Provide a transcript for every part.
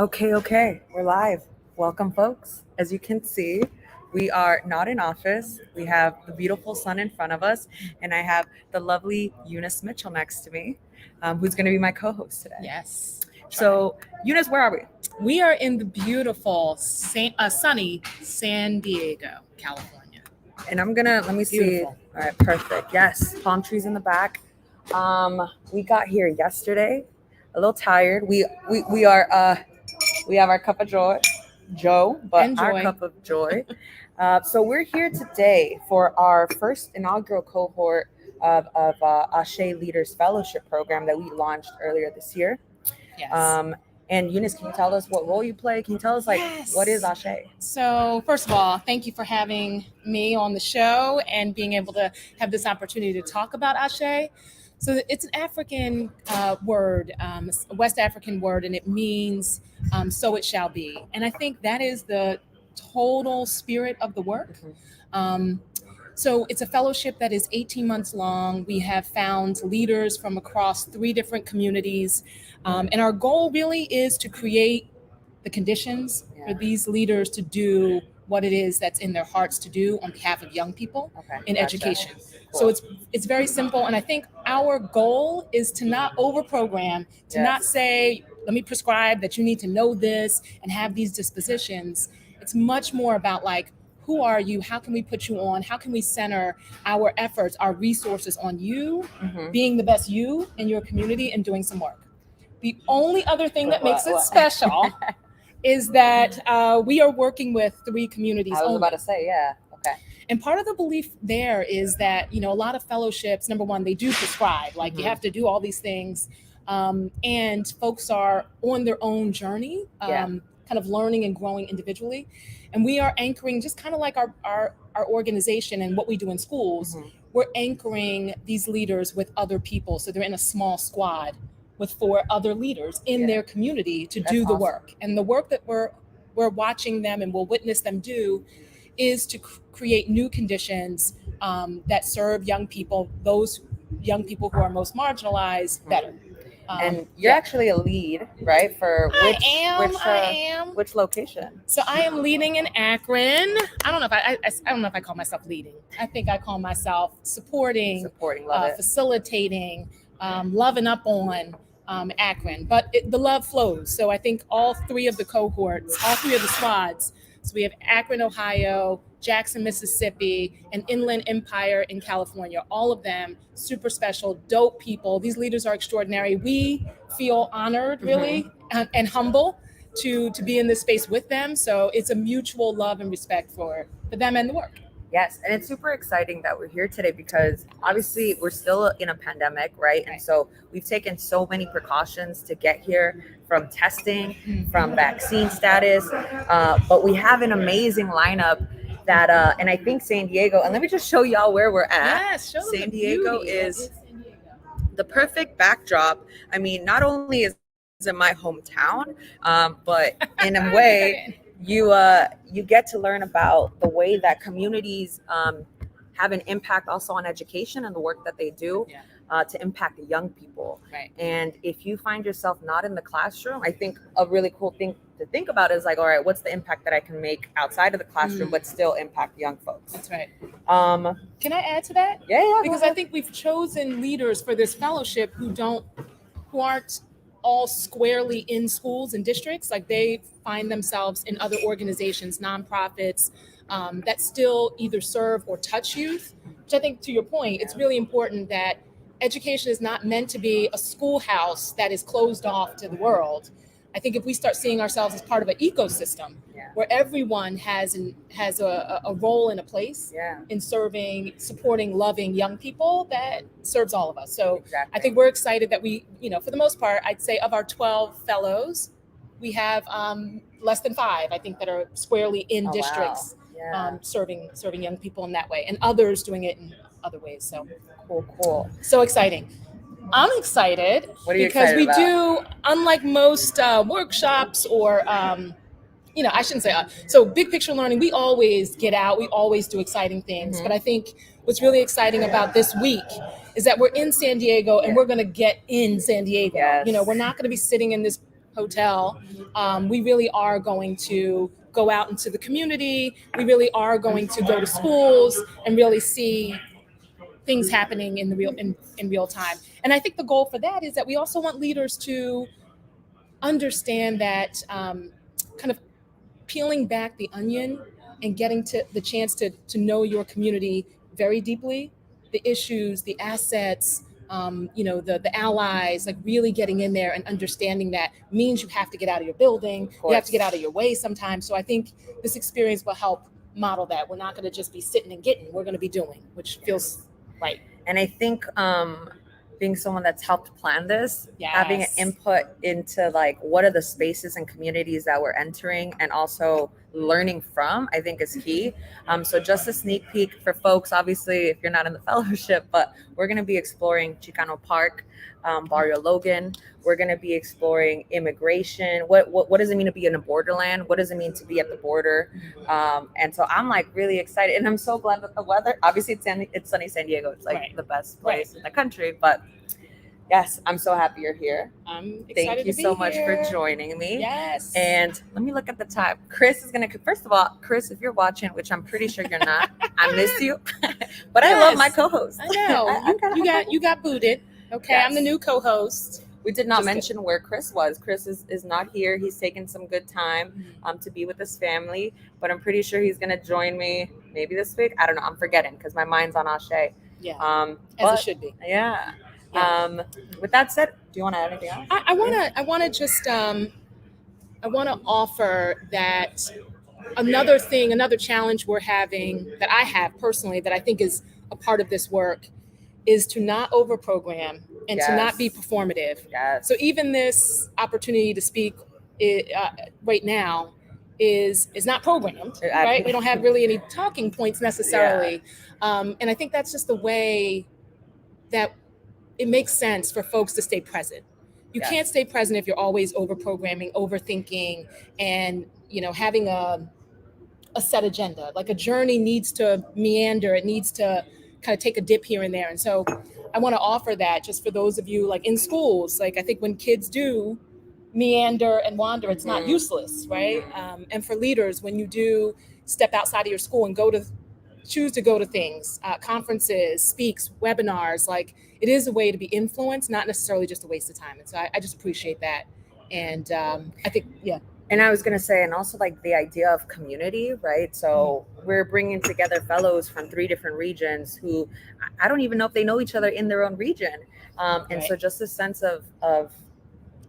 Okay, we're live. Welcome, folks. As you can see, we are not in office. We have the beautiful sun in front of us, and I have the lovely Eunice Mitchell next to me, who's going to be my co-host today. Yes. So, Eunice, where are we? We are in the beautiful, sunny San Diego, California. And let me see. Beautiful. All right, perfect. Yes, palm trees in the back. We got here yesterday, a little tired. We are we have our cup of Joe, but And our joy. cup of joy. So we're here today for our first inaugural cohort of Ashe Leaders Fellowship program that we launched earlier this year. Yes. And Eunice, can you tell us what role you play? Can you tell us Yes. what is Ashe? So first of all, thank you for having me on the show and being able to have this opportunity to talk about Ashe. So it's an African word, a West African word, and it means so it shall be. And I think that is the total spirit of the work. So it's a fellowship that is 18 months long. We have found leaders from across 3 different communities. And our goal really is to create the conditions for these leaders to do what it is that's in their hearts to do on behalf of young people in education. Cool. So it's very simple. And I think our goal is to not over program, to not say, let me prescribe that you need to know this and have these dispositions. It's much more about like, who are you? How can we put you on? How can we center our efforts, our resources on you, being the best you in your community and doing some work? The only other thing that makes it special is that we are working with 3 communities. I was only. about to say, yeah. Okay. And part of the belief there is that, a lot of fellowships, number one, they do prescribe, like you have to do all these things. And folks are on their own journey, kind of learning and growing individually. And we are anchoring, just kind of like our organization and what we do in schools, we're anchoring these leaders with other people. So they're in a small squad with 4 other leaders in their community to do the work. And the work that we're watching them and we'll witness them do is to create new conditions that serve young people, those young people who are most marginalized, better. And you're actually a lead, right? For which I am. Which location? So I am leading in Akron. I don't know if I call myself leading. I think I call myself supporting, love it. Facilitating, loving up on Akron. But the love flows. So I think all 3 of the cohorts, all 3 of the squads. So we have Akron, Ohio, Jackson, Mississippi, and Inland Empire in California. All of them super special, dope people. These leaders are extraordinary. We feel honored, really, and humble to be in this space with them. So it's a mutual love and respect for them and the work. Yes, and it's super exciting that we're here today because obviously we're still in a pandemic, right? And so we've taken so many precautions to get here, from testing, from vaccine status, but we have an amazing lineup that, and I think San Diego, and let me just show y'all where we're at. Yes, show them San the Diego beauty. is the perfect backdrop. I mean, not only is it my hometown, but in a way, you get to learn about the way that communities have an impact also on education and the work that they do to impact the young people. Right. And if you find yourself not in the classroom, I think a really cool thing to think about is like, all right, what's the impact that I can make outside of the classroom, but still impact young folks? That's right. Um, Can I add to that? Yeah. Because I think we've chosen leaders for this fellowship who aren't all squarely in schools and districts. Like they find themselves in other organizations, nonprofits, that still either serve or touch youth, which I think, to your point, it's really important that education is not meant to be a schoolhouse that is closed off to the world. I think if we start seeing ourselves as part of an ecosystem where everyone has a role and a place in serving, supporting, loving young people, that serves all of us. So I think we're excited that we, for the most part, I'd say of our 12 fellows, we have less than 5, I think, that are squarely in districts serving young people in that way, and others doing it in other ways. So cool. So exciting. I'm excited because we do, unlike most workshops or, I shouldn't say, so big picture learning, we always get out, we always do exciting things. But I think what's really exciting about this week is that we're in San Diego and we're going to get in San Diego. We're not going to be sitting in this hotel, we really are going to go out into the community. We really are going to go to schools and really see things happening in the in real time. And I think the goal for that is that we also want leaders to understand that kind of peeling back the onion and getting to the chance to know your community very deeply, the issues, the assets, the allies, like really getting in there and understanding that means you have to get out of your building, you have to get out of your way sometimes. So I think this experience will help model that. We're not going to just be sitting and getting, we're going to be doing, which feels right. And I think being someone that's helped plan this, having an input into like what are the spaces and communities that we're entering and also learning from, I think is key. So just a sneak peek for folks, obviously, if you're not in the fellowship, but we're going to be exploring Chicano Park, Barrio Logan. We're going to be exploring immigration. What does it mean to be in a borderland? What does it mean to be at the border? And so I'm like really excited, and I'm so glad that the weather. Obviously, it's sunny San Diego. It's like the best place in the country. But yes, I'm so happy you're here. I'm excited Thank you to be so much here. for joining me. Yes. And let me look at the time. Chris is gonna. First of all, Chris, if you're watching, which I'm pretty sure you're not, I miss you. But I love my co-host. I know. You got booted. Okay, I'm the new co-host. We did not mention where Chris was. Chris is not here. He's taken some good time to be with his family, but I'm pretty sure he's going to join me maybe this week. I don't know. I'm forgetting because my mind's on Ashé. Yeah, as it should be. Yeah. With that said, do you want to add anything else? I want to offer that another challenge we're having that I have personally that I think is a part of this work is to not overprogram and to not be performative. So even this opportunity to speak right now is not programmed, right? We don't have really any talking points necessarily. And I think that's just the way that it makes sense for folks to stay present. You can't stay present if you're always overprogramming, overthinking, and having a set agenda. Like a journey needs to meander. It needs to kind of take a dip here and there. And so I want to offer that just for those of you like in schools. Like I think when kids do meander and wander, it's not useless, right? And for leaders, when you do step outside of your school and choose to go to things, conferences, speaks, webinars, like it is a way to be influenced, not necessarily just a waste of time. And so I just appreciate that. And I think, And I was going to say, and also like the idea of community, right? So we're bringing together fellows from 3 different regions who I don't even know if they know each other in their own region. And so just a sense of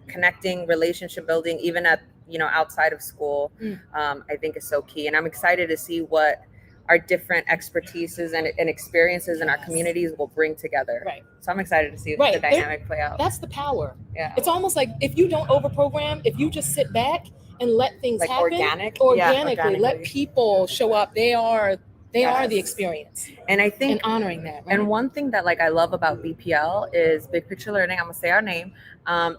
connecting, relationship building, even at, outside of school, I think is so key. And I'm excited to see what our different expertises and experiences in our communities will bring together. Right. So I'm excited to see the dynamic play out. That's the power. Yeah. It's almost like if you don't overprogram, if you just sit back and let things happen organically, let people show up. They are the experience. And I think and honoring that. Right? And one thing that like I love about BPL is Big Picture Learning. I'm gonna say our name,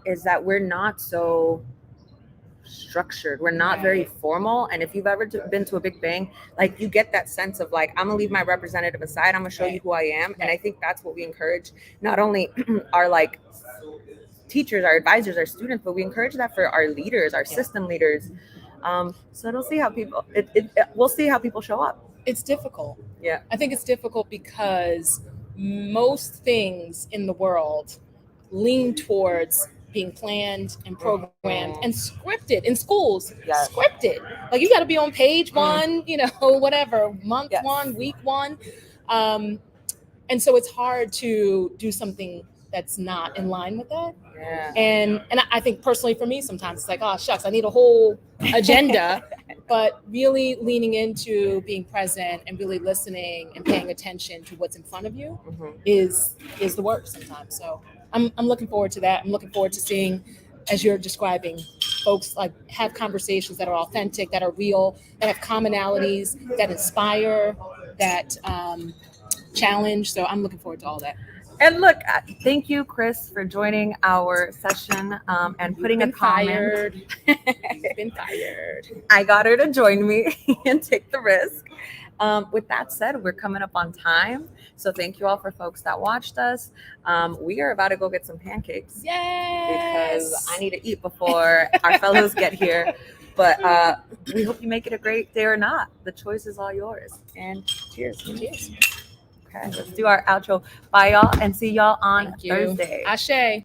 is that we're not so structured. We're not very formal. And if you've ever been to a Big Bang, like you get that sense of like, I'm gonna leave my representative aside. I'm gonna show you who I am. And I think that's what we encourage, not only our like teachers, our advisors, our students, but we encourage that for our leaders, our system leaders. So we'll see how people show up. It's difficult. Yeah. I think it's difficult because most things in the world lean towards being planned and programmed and scripted in schools. Scripted. Like you got to be on page 1, whatever, month 1, week 1. And so it's hard to do something that's not in line with that. Yeah. And I think personally for me, sometimes it's like, oh, shucks, I need a whole agenda, but really leaning into being present and really listening and paying attention to what's in front of you is the work sometimes. So I'm looking forward to that. I'm looking forward to seeing, as you're describing, folks like have conversations that are authentic, that are real, that have commonalities, that inspire, that challenge. So I'm looking forward to all that. And look, thank you, Chris, for joining our session and putting a comment. You've been fired. I got her to join me and take the risk. With that said, we're coming up on time. So thank you all for folks that watched us. We are about to go get some pancakes Yes. because I need to eat before our fellows get here. But we hope you make it a great day or not. The choice is all yours. And cheers. Cheers. Okay, let's do our outro. Bye, y'all, and see y'all on Thank you. Thursday. Ashe.